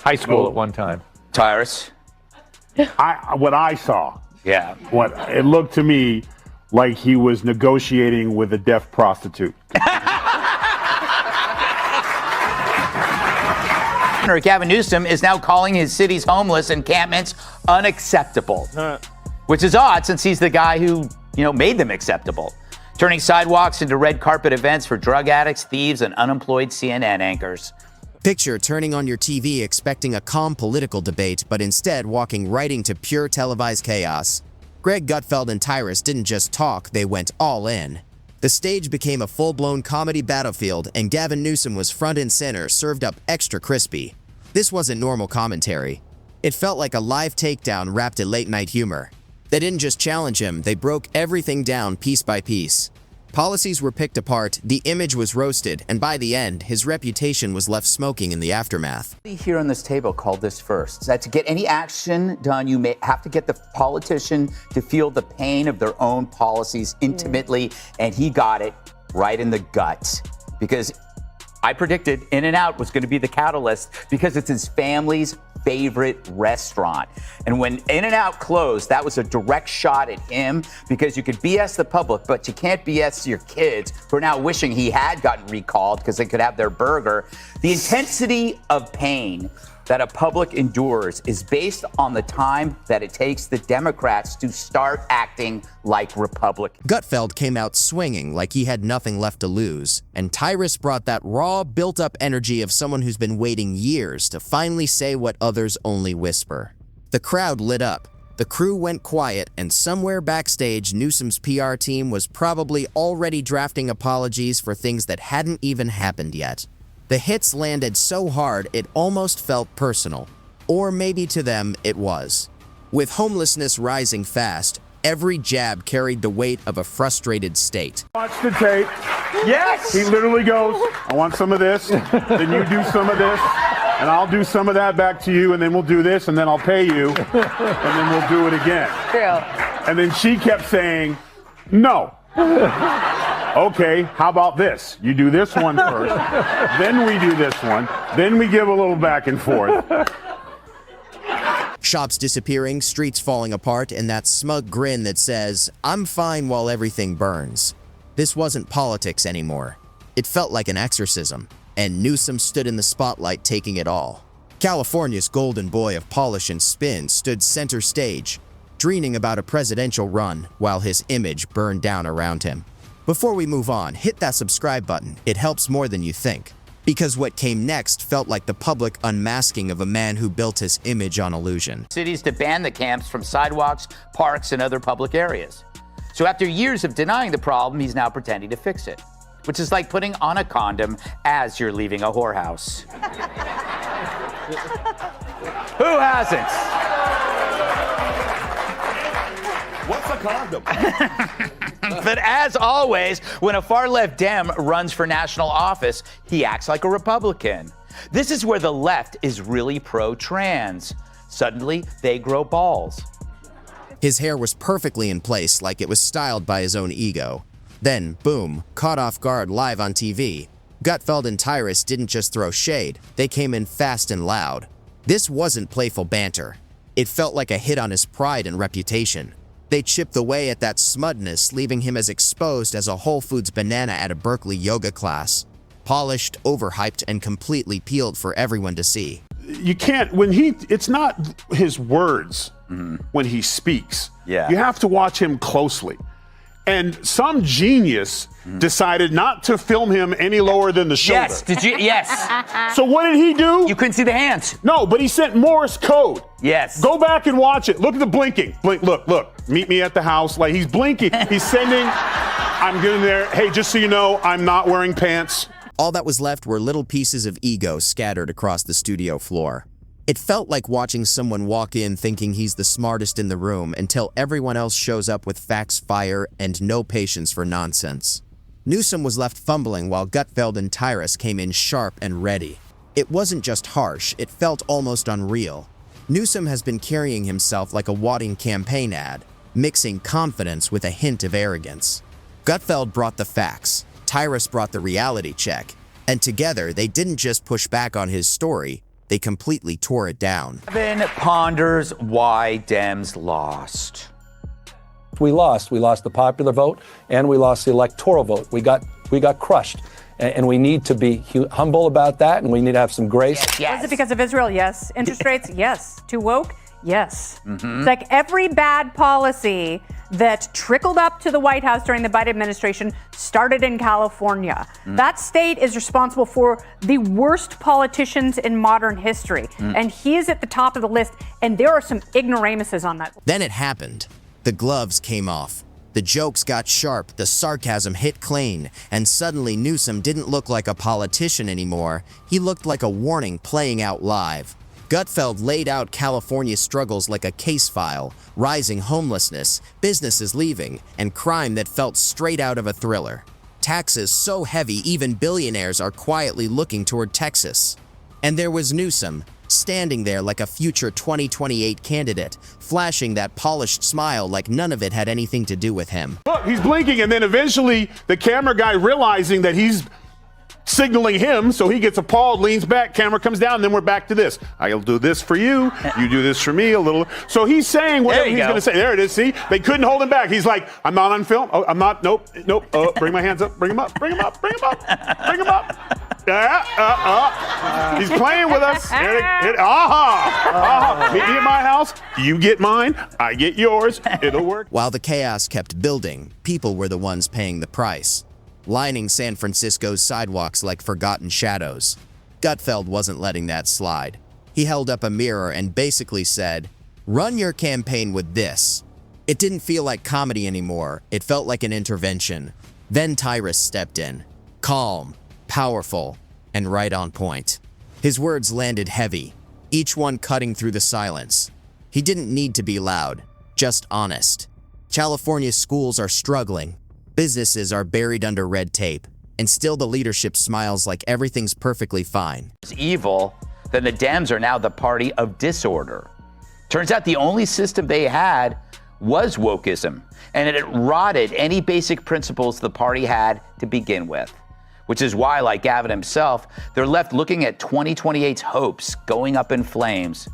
high school at one time. Tyrus? What I saw, Yeah. what it looked to me like he was negotiating with a deaf prostitute. Governor Gavin Newsom is now calling his city's homeless encampments unacceptable, which is odd since he's the guy who, made them acceptable, turning sidewalks into red carpet events for drug addicts, thieves, and unemployed CNN anchors. Picture turning on your TV expecting a calm political debate, but instead walking right into pure televised chaos. Gutfeld and Tyrus didn't just talk, they went all in. The stage became a full-blown comedy battlefield, and Gavin Newsom was front and center, served up extra crispy. This wasn't normal commentary. It felt like a live takedown wrapped in late-night humor. They didn't just challenge him, they broke everything down piece by piece. Policies were picked apart, the image was roasted, and by the end, his reputation was left smoking in the aftermath. Here on this table called this first. That to get any action done, you may have to get the politician to feel the pain of their own policies intimately, and he got it right in the gut. Because I predicted In-N-Out was going to be the catalyst because it's his family's favorite restaurant. And when In-N-Out closed, that was a direct shot at him because you could BS the public, but you can't BS your kids who are now wishing he had gotten recalled because they could have their burger. The intensity of pain that a public endures is based on the time that it takes the Democrats to start acting like Republicans. Gutfeld came out swinging like he had nothing left to lose, and Tyrus brought that raw, built-up energy of someone who's been waiting years to finally say what others only whisper. The crowd lit up, the crew went quiet, and somewhere backstage, Newsom's PR team was probably already drafting apologies for things that hadn't even happened yet. The hits landed so hard it almost felt personal. Or maybe to them it was. With homelessness rising fast, every jab carried the weight of a frustrated state. Watch the tape. Yes! He literally goes, I want some of this, then you do some of this, and I'll do some of that back to you, and then we'll do this, and then I'll pay you, and then we'll do it again. True. And then she kept saying, no. Okay, how about this? You do this one first, then we do this one, then we give a little back and forth. Shops disappearing, streets falling apart, and that smug grin that says, I'm fine while everything burns. This wasn't politics anymore. It felt like an exorcism, and Newsom stood in the spotlight taking it all. California's golden boy of polish and spin stood center stage, dreaming about a presidential run while his image burned down around him. Before we move on, hit that subscribe button. It helps more than you think. Because what came next felt like the public unmasking of a man who built his image on illusion. Cities to ban the camps from sidewalks, parks, and other public areas. So after years of denying the problem, he's now pretending to fix it, which is like putting on a condom as you're leaving a whorehouse. Who hasn't? What's a condom? But as always, when a far-left Dem runs for national office, he acts like a Republican. This is where the left is really pro-trans. Suddenly, they grow balls. His hair was perfectly in place, like it was styled by his own ego. Then, boom, caught off guard live on TV. Gutfeld and Tyrus didn't just throw shade, they came in fast and loud. This wasn't playful banter. It felt like a hit on his pride and reputation. They chipped away at that smudness, leaving him as exposed as a Whole Foods banana at a Berkeley yoga class. Polished, overhyped, and completely peeled for everyone to see. You can't, it's not his words when he speaks. Yeah. You have to watch him closely. And some genius decided not to film him any lower than the shoulder. Yes, did you? Yes. So what did he do? You couldn't see the hands. No, but he sent Morse code. Yes. Go back and watch it. Look at the blinking. Blink, look. Meet me at the house. Like, he's blinking. He's sending, I'm getting there. Hey, just so you know, I'm not wearing pants. All that was left were little pieces of ego scattered across the studio floor. It felt like watching someone walk in thinking he's the smartest in the room until everyone else shows up with facts fire and no patience for nonsense. Newsom was left fumbling while Gutfeld and Tyrus came in sharp and ready. It wasn't just harsh, it felt almost unreal. Newsom has been carrying himself like a wadding campaign ad, mixing confidence with a hint of arrogance. Gutfeld brought the facts, Tyrus brought the reality check, and together they didn't just push back on his story, they completely tore it down. Gavin ponders why Dems lost. We lost. We lost the popular vote, and we lost the electoral vote. We got crushed. And we need to be humble about that, and we need to have some grace. Yes. Was it because of Israel? Yes. Interest rates? Yes. Too woke? Yes. It's like every bad policy that trickled up to the White House during the Biden administration started in California. That state is responsible for the worst politicians in modern history. And he is at the top of the list, and there are some ignoramuses on that. Then it happened. The gloves came off. The jokes got sharp, the sarcasm hit clean, and suddenly Newsom didn't look like a politician anymore. He looked like a warning playing out live. Gutfeld laid out California's struggles like a case file: rising homelessness, businesses leaving, and crime that felt straight out of a thriller. Taxes so heavy even billionaires are quietly looking toward Texas. And there was Newsom, standing there like a future 2028 candidate, flashing that polished smile like none of it had anything to do with him. Look, he's blinking, and then eventually the camera guy, realizing that he's signaling him, so he gets appalled, leans back, camera comes down, and then we're back to this. I'll do this for you, you do this for me a little. So he's saying whatever he's going to say. There it is, see? They couldn't hold him back. He's like, I'm not on film. Oh, I'm not, nope. Bring my hands up, bring him up, bring him up, bring him up, bring him up. He's playing with us. Meet me at my house, you get mine, I get yours, it'll work. While the chaos kept building, people were the ones paying the price, lining San Francisco's sidewalks like forgotten shadows. Gutfeld wasn't letting that slide. He held up a mirror and basically said, "Run your campaign with this." It didn't feel like comedy anymore. It felt like an intervention. Then Tyrus stepped in, calm, powerful, and right on point. His words landed heavy, each one cutting through the silence. He didn't need to be loud, just honest. California's schools are struggling. Businesses are buried under red tape, and still the leadership smiles like everything's perfectly fine. It's evil, then the Dems are now the party of disorder. Turns out the only system they had was wokeism, and it rotted any basic principles the party had to begin with. Which is why, like Gavin himself, they're left looking at 2028's hopes going up in flames.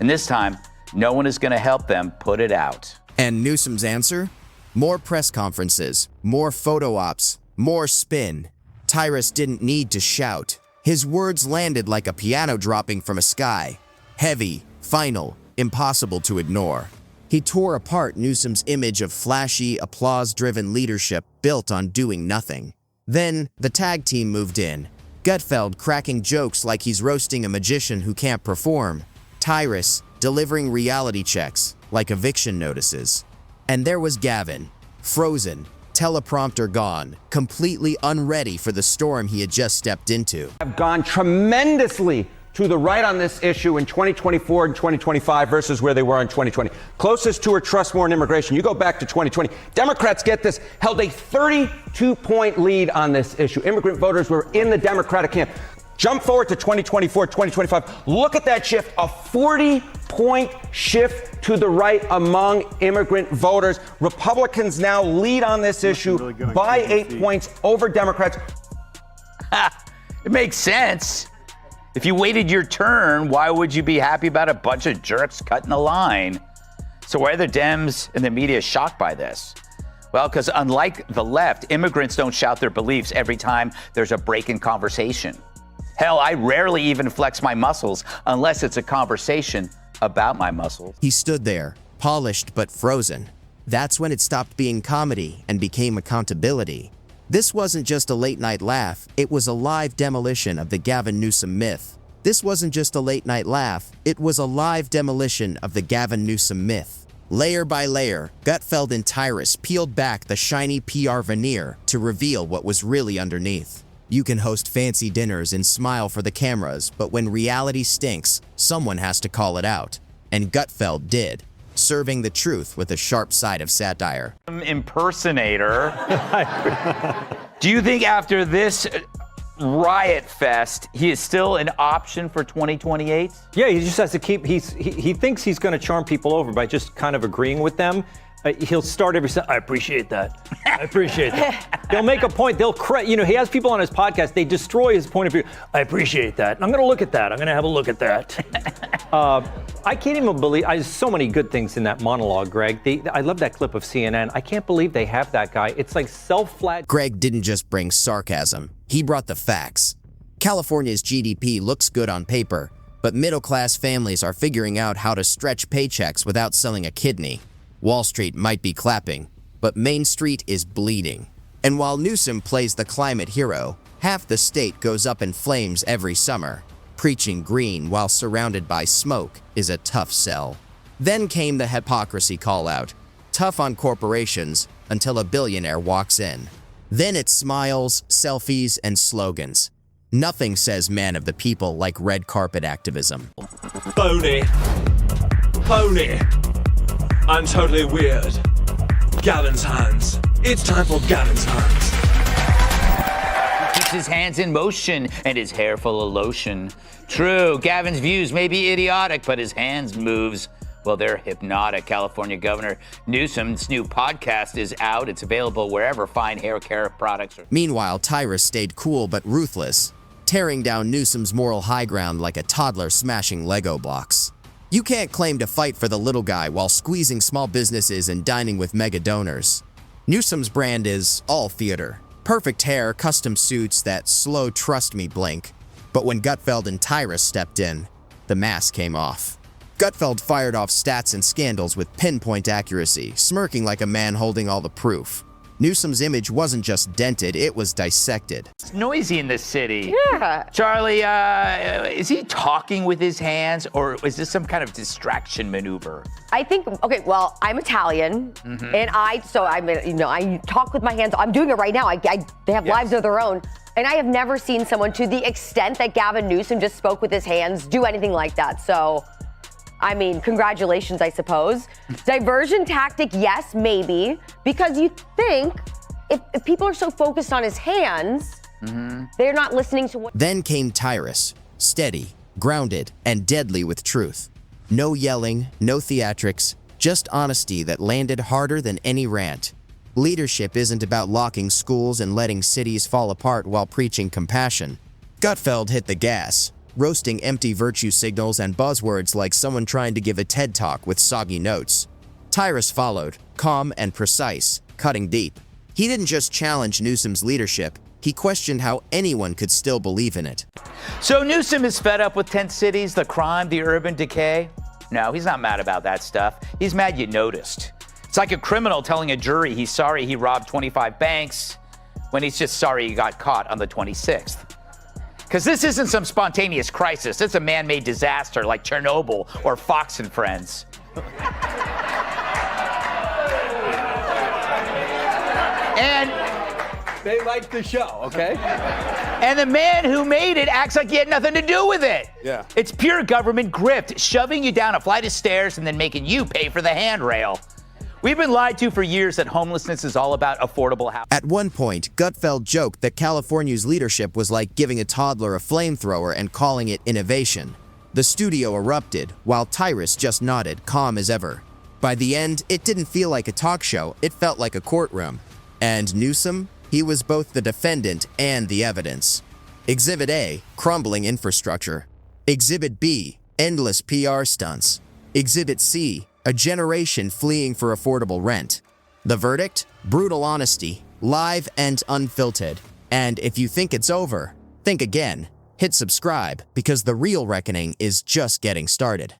And this time, no one is going to help them put it out. And Newsom's answer? More press conferences, more photo ops, more spin. Tyrus didn't need to shout. His words landed like a piano dropping from a sky. Heavy, final, impossible to ignore. He tore apart Newsom's image of flashy, applause-driven leadership built on doing nothing. Then, the tag team moved in. Gutfeld cracking jokes like he's roasting a magician who can't perform. Tyrus delivering reality checks like eviction notices. And there was Gavin, frozen, teleprompter gone, completely unready for the storm he had just stepped into. Have gone tremendously to the right on this issue in 2024 and 2025 versus where they were in 2020. Closest to or trust more in immigration. You go back to 2020. Democrats, get this, held a 32-point lead on this issue. Immigrant voters were in the Democratic camp. Jump forward to 2024, 2025. Look at that shift, a 40-point shift to the right among immigrant voters. Republicans now lead on this issue by 8 points over Democrats. It makes sense. If you waited your turn, why would you be happy about a bunch of jerks cutting the line? So why are the Dems and the media shocked by this? Well, because unlike the left, immigrants don't shout their beliefs every time there's a break in conversation. Hell, I rarely even flex my muscles unless it's a conversation about my muscles. He stood there, polished but frozen. That's when it stopped being comedy and became accountability. This wasn't just a late-night laugh, it was a live demolition of the Gavin Newsom myth. This wasn't just a late-night laugh, it was a live demolition of the Gavin Newsom myth. Layer by layer, Gutfeld and Tyrus peeled back the shiny PR veneer to reveal what was really underneath. You can host fancy dinners and smile for the cameras, but when reality stinks, someone has to call it out. And Gutfeld did, serving the truth with a sharp side of satire. Impersonator. Do you think after this riot fest, he is still an option for 2028? Yeah, he just has to keep, he thinks he's going to charm people over by just kind of agreeing with them. He'll start every sentence. I appreciate that. I appreciate that. They'll make a point. He has people on his podcast. They destroy his point of view. I appreciate that. I'm going to look at that. I'm going to have a look at that. I can't even believe. There's so many good things in that monologue, Greg. I love that clip of CNN. I can't believe they have that guy. It's like self-flag. Greg didn't just bring sarcasm. He brought the facts. California's GDP looks good on paper, but middle-class families are figuring out how to stretch paychecks without selling a kidney. Wall Street might be clapping, but Main Street is bleeding. And while Newsom plays the climate hero, half the state goes up in flames every summer. Preaching green while surrounded by smoke is a tough sell. Then came the hypocrisy call-out. Tough on corporations until a billionaire walks in. Then it's smiles, selfies, and slogans. Nothing says man of the people like red carpet activism. Phony. Phony. I'm totally weird. Gavin's hands. It's time for Gavin's hands. He keeps his hands in motion and his hair full of lotion. True, Gavin's views may be idiotic, but his hands moves, well, they're hypnotic. California Governor Newsom's new podcast is out. It's available wherever fine hair care products are. Meanwhile, Tyrus stayed cool but ruthless, tearing down Newsom's moral high ground like a toddler smashing Lego blocks. You can't claim to fight for the little guy while squeezing small businesses and dining with mega donors. Newsom's brand is all theater. Perfect hair, custom suits, that slow trust me blink. But when Gutfeld and Tyrus stepped in, the mask came off. Gutfeld fired off stats and scandals with pinpoint accuracy, smirking like a man holding all the proof. Newsom's image wasn't just dented, it was dissected. It's noisy in this city. Yeah. Charlie, is he talking with his hands, or is this some kind of distraction maneuver? I think, okay, well, I'm Italian, and I talk with my hands. I'm doing it right now. They have lives of their own. And I have never seen someone, to the extent that Gavin Newsom just spoke with his hands, do anything like that. So, I mean, congratulations, I suppose. Diversion tactic, yes, maybe. Because you think if people are so focused on his hands, they're not listening to what... Then came Tyrus, steady, grounded, and deadly with truth. No yelling, no theatrics, just honesty that landed harder than any rant. Leadership isn't about locking schools and letting cities fall apart while preaching compassion. Gutfeld hit the gas, roasting empty virtue signals and buzzwords like someone trying to give a TED Talk with soggy notes. Tyrus followed, calm and precise, cutting deep. He didn't just challenge Newsom's leadership, he questioned how anyone could still believe in it. So Newsom is fed up with tent cities, the crime, the urban decay? No, he's not mad about that stuff. He's mad you noticed. It's like a criminal telling a jury he's sorry he robbed 25 banks when he's just sorry he got caught on the 26th. Because this isn't some spontaneous crisis. It's a man-made disaster like Chernobyl or Fox and Friends. And They like the show, okay? And the man who made it acts like he had nothing to do with it. Yeah. It's pure government grift, shoving you down a flight of stairs and then making you pay for the handrail. We've been lied to for years that homelessness is all about affordable housing. At one point, Gutfeld joked that California's leadership was like giving a toddler a flamethrower and calling it innovation. The studio erupted, while Tyrus just nodded, calm as ever. By the end, it didn't feel like a talk show, it felt like a courtroom. And Newsom? He was both the defendant and the evidence. Exhibit A, crumbling infrastructure. Exhibit B, endless PR stunts. Exhibit C, a generation fleeing for affordable rent. The verdict? Brutal honesty, live and unfiltered. And if you think it's over, think again. Hit subscribe, because the real reckoning is just getting started.